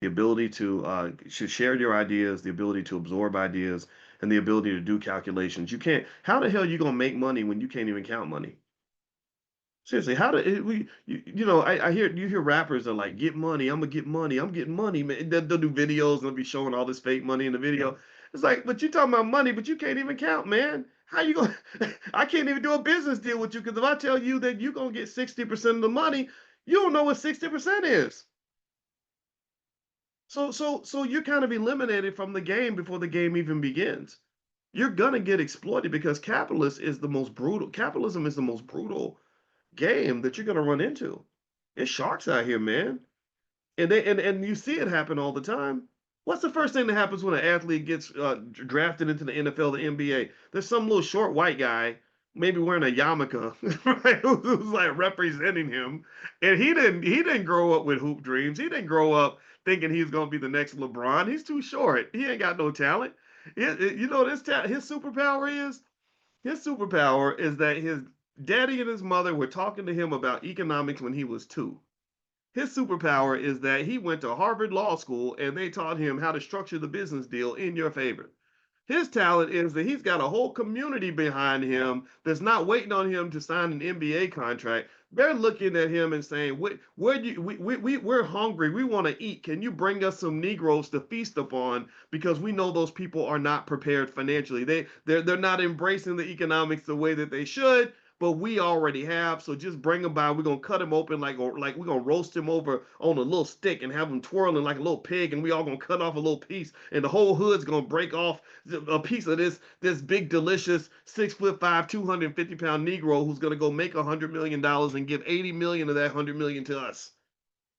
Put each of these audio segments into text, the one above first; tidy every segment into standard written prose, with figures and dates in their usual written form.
the ability to share your ideas, the ability to absorb ideas, and the ability to do calculations. You can't. How the hell you gonna make money when you can't even count money? Seriously, how do we? I hear you hear rappers are like, get money. I'm gonna get money. I'm getting money, man. They'll do videos and they'll be showing all this fake money in the video. It's like, but you talking about money, but you can't even count, man. How you gonna? I can't even do a business deal with you because if I tell you that you're gonna get 60% of the money, you don't know what 60% is. So you're kind of eliminated from the game before the game even begins. You're gonna get exploited because capitalism is the most brutal game that you're gonna run into. It's sharks out here, man. And you see it happen all the time. What's the first thing that happens when an athlete gets drafted into the NFL, the NBA? There's some little short white guy, maybe wearing a yarmulke, right, who's like representing him, and he didn't grow up with hoop dreams. He didn't grow up thinking he's gonna be the next LeBron. He's too short. He ain't got no talent. His superpower is that his daddy and his mother were talking to him about economics when he was 2. His superpower is that he went to Harvard Law School and they taught him how to structure the business deal in your favor. His talent is that he's got a whole community behind him that's not waiting on him to sign an NBA contract. They're looking at him and saying, we're hungry. We want to eat. Can you bring us some Negroes to feast upon? Because we know those people are not prepared financially. They're not embracing the economics the way that they should, but we already have. So just bring them by. We're gonna cut him open like we're gonna roast him over on a little stick and have him twirling like a little pig, and we all gonna cut off a little piece, and the whole hood's gonna break off a piece of this big delicious 6'5", 250-pound Negro who's gonna go make $100 million and give 80 million of that 100 million to us.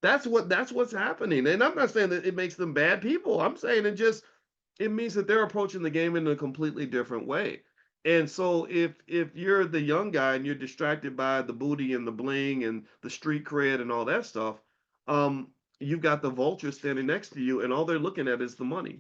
That's what's happening, and I'm not saying that it makes them bad people. I'm saying it means that they're approaching the game in a completely different way. And so if you're the young guy and you're distracted by the booty and the bling and the street cred and all that stuff, um, you've got the vulture standing next to you, and all they're looking at is the money.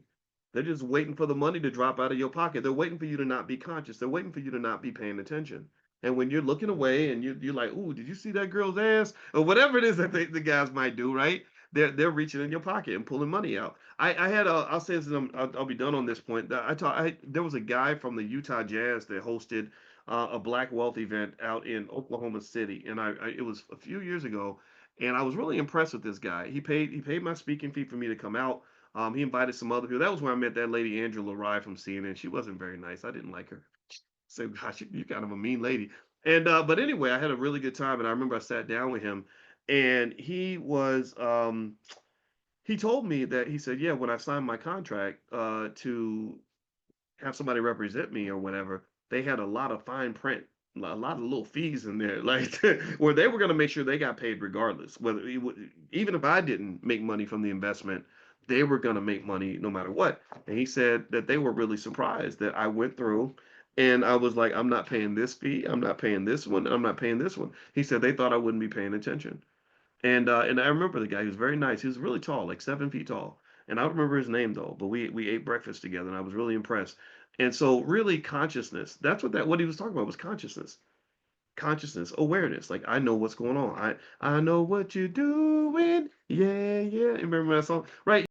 They're just waiting for the money to drop out of your pocket. They're waiting for you to not be conscious. They're waiting for you to not be paying attention. And when you're looking away and you're like, "Ooh, did you see that girl's ass?" or whatever it is that the guys might do, right? They're reaching in your pocket and pulling money out. I had I'll say this, and I'll be done on this point. There was a guy from the Utah Jazz that hosted a Black Wealth event out in Oklahoma City, and it was a few years ago, and I was really impressed with this guy. He paid my speaking fee for me to come out. He invited some other people. That was where I met that lady Angela Rye from CNN. She wasn't very nice. I didn't like her. Said, "Gosh, you're kind of a mean lady." And but anyway, I had a really good time, and I remember I sat down with him, and he told me that he said, yeah, when I signed my contract to have somebody represent me or whatever, they had a lot of fine print, a lot of little fees in there, like where they were going to make sure they got paid regardless. Even if I didn't make money from the investment, they were going to make money no matter what. And he said that they were really surprised that I went through. And I was like, I'm not paying this fee. I'm not paying this one. I'm not paying this one. He said they thought I wouldn't be paying attention. And I remember the guy. He was very nice. He was really tall, like 7 feet tall. And I don't remember his name though. But we ate breakfast together, and I was really impressed. And so, really, consciousness. That's what he was talking about was consciousness, awareness. Like I know what's going on. I know what you're doing. Yeah, yeah. Remember that song, right?